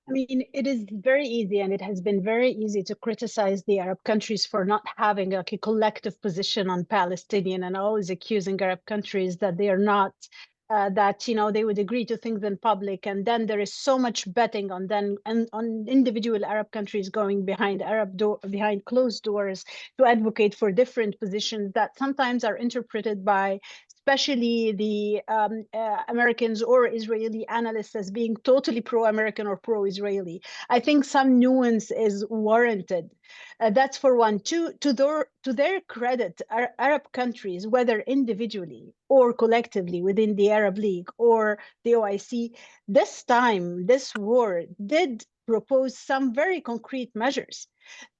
I mean, it is very easy, and it has been very easy to criticize the Arab countries for not having like a collective position on Palestinian, and always accusing Arab countries that they are not, that they would agree to things in public, and then there is so much betting on them and on individual Arab countries going behind behind closed doors to advocate for different positions that sometimes are interpreted by especially the Americans or Israeli analysts as being totally pro-American or pro-Israeli. I think some nuance is warranted. That's for one. Two, to their credit, Arab countries, whether individually or collectively within the Arab League or the OIC, this time, this war did propose some very concrete measures.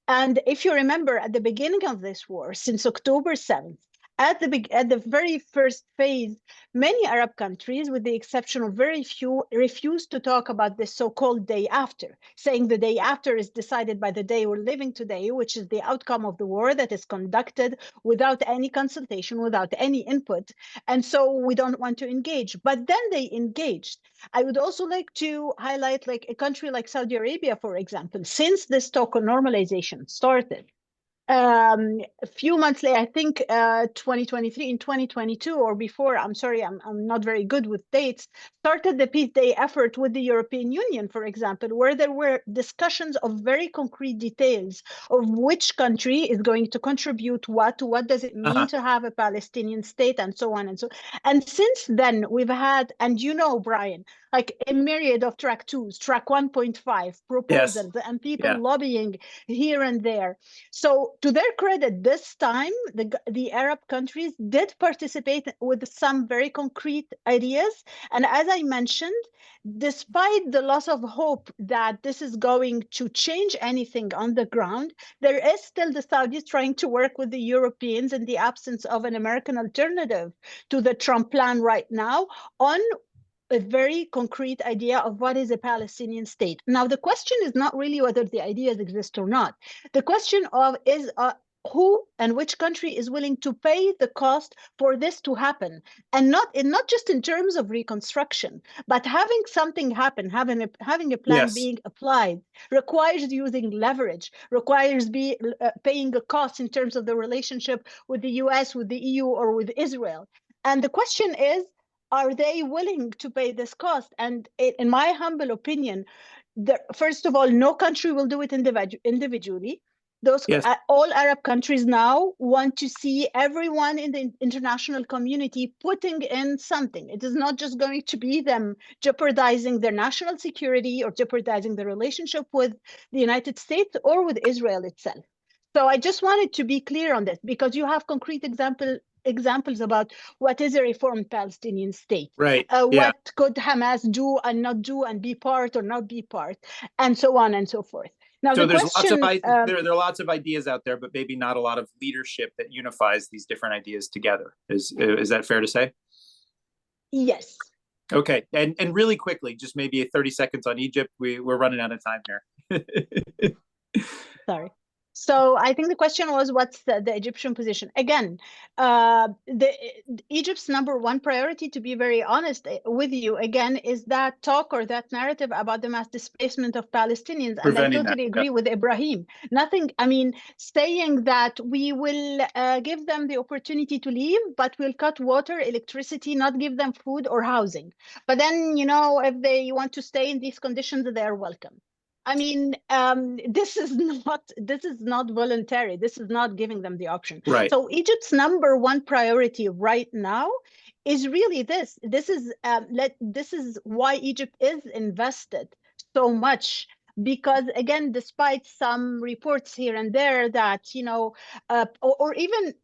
And if you remember, at the beginning of this war, since October 7th, at the very first phase, many Arab countries, with the exception of very few, refused to talk about this so-called day after, saying the day after is decided by the day we're living today, which is the outcome of the war that is conducted without any consultation, without any input. And so we don't want to engage. But then they engaged. I would also like to highlight like a country like Saudi Arabia, for example, since this talk on normalization started. A few months later, I think 2023, in 2022 or before, I'm sorry, I'm not very good with dates, started the Peace Day effort with the European Union, for example, where there were discussions of very concrete details of which country is going to contribute what does it mean to have a Palestinian state, and so on and so. And since then, we've had, and Brian, like a myriad of track 2s, track 1.5 proposals, yes, and people lobbying here and there. So to their credit, this time, the Arab countries did participate with some very concrete ideas. And as I mentioned, despite the loss of hope that this is going to change anything on the ground, there is still the Saudis trying to work with the Europeans in the absence of an American alternative to the Trump plan right now on a very concrete idea of what is a Palestinian state. Now, the question is not really whether the ideas exist or not. The question is who and which country is willing to pay the cost for this to happen, and not just in terms of reconstruction, but having something happen, having a plan being applied requires using leverage, requires paying a cost in terms of the relationship with the US, with the EU, or with Israel. And the question is, are they willing to pay this cost? And in my humble opinion, first of all, no country will do it individually. All Arab countries now want to see everyone in the international community putting in something. It is not just going to be them jeopardizing their national security or jeopardizing the relationship with the United States or with Israel itself. So I just wanted to be clear on this, because you have concrete examples about what is a reformed Palestinian state, right? What could Hamas do and not do, and be part or not be part, and so on and so forth. Now, so there are lots of ideas out there, but maybe not a lot of leadership that unifies these different ideas together. Is that fair to say? Yes. Okay, and really quickly, just maybe 30 seconds on Egypt. We're running out of time here. Sorry. So I think the question was, what's the Egyptian position? Again, Egypt's number one priority, to be very honest with you, again, is that talk or that narrative about the mass displacement of Palestinians. And I totally agree with Ibrahim. Saying that we will give them the opportunity to leave, but we'll cut water, electricity, not give them food or housing. But then, if they want to stay in these conditions, they are welcome. This is not voluntary. This is not giving them the option. Right. So Egypt's number one priority right now is really this. This is why Egypt is invested so much because again, despite some reports here and there that, or even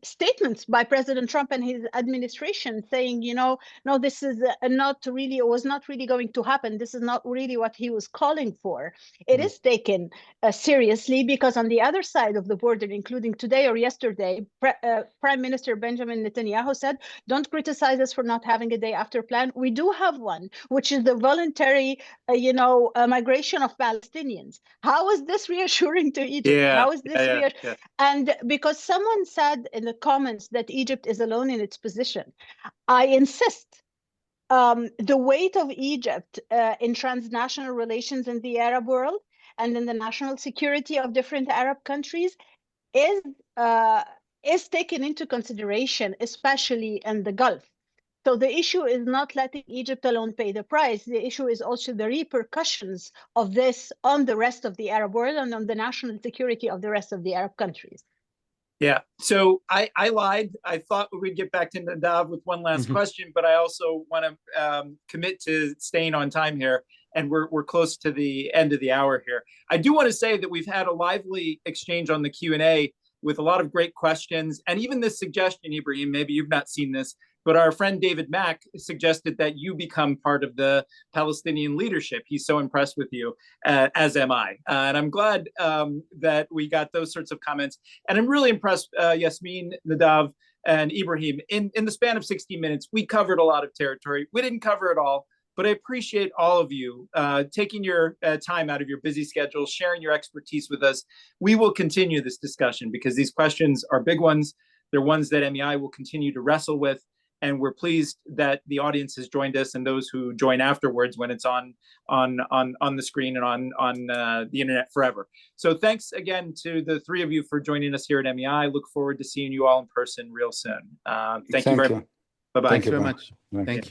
statements by President Trump and his administration saying, no, this is not really, it was not really going to happen. This is not really what he was calling for. It is taken seriously, because on the other side of the border, including today or yesterday, Prime Minister Benjamin Netanyahu said, don't criticize us for not having a day after plan. We do have one, which is the voluntary, migration of Palestinians. How is this reassuring to Egypt? How is this reassuring? And because someone said in the comments that Egypt is alone in its position, I insist. The weight of Egypt in transnational relations in the Arab world and in the national security of different Arab countries is taken into consideration, especially in the Gulf. So the issue is not letting Egypt alone pay the price. The issue is also the repercussions of this on the rest of the Arab world and on the national security of the rest of the Arab countries. Yeah, so I lied. I thought we'd get back to Nadav with one last question, but I also want to commit to staying on time here, and we're close to the end of the hour here. I do want to say that we've had a lively exchange on the Q&A with a lot of great questions, and even this suggestion, Ibrahim, maybe you've not seen this, but our friend David Mack suggested that you become part of the Palestinian leadership. He's so impressed with you, as am I. And I'm glad that we got those sorts of comments. And I'm really impressed, Yasmin, Nadav, and Ibrahim. In the span of 60 minutes, we covered a lot of territory. We didn't cover it all, but I appreciate all of you taking your time out of your busy schedule, sharing your expertise with us. We will continue this discussion because these questions are big ones. They're ones that MEI will continue to wrestle with. And we're pleased that the audience has joined us, and those who join afterwards when it's on the screen and on the internet forever. So thanks again to the three of you for joining us here at MEI. Look forward to seeing you all in person real soon. Thank you very much. Bye-bye. Thanks very much. Thank you.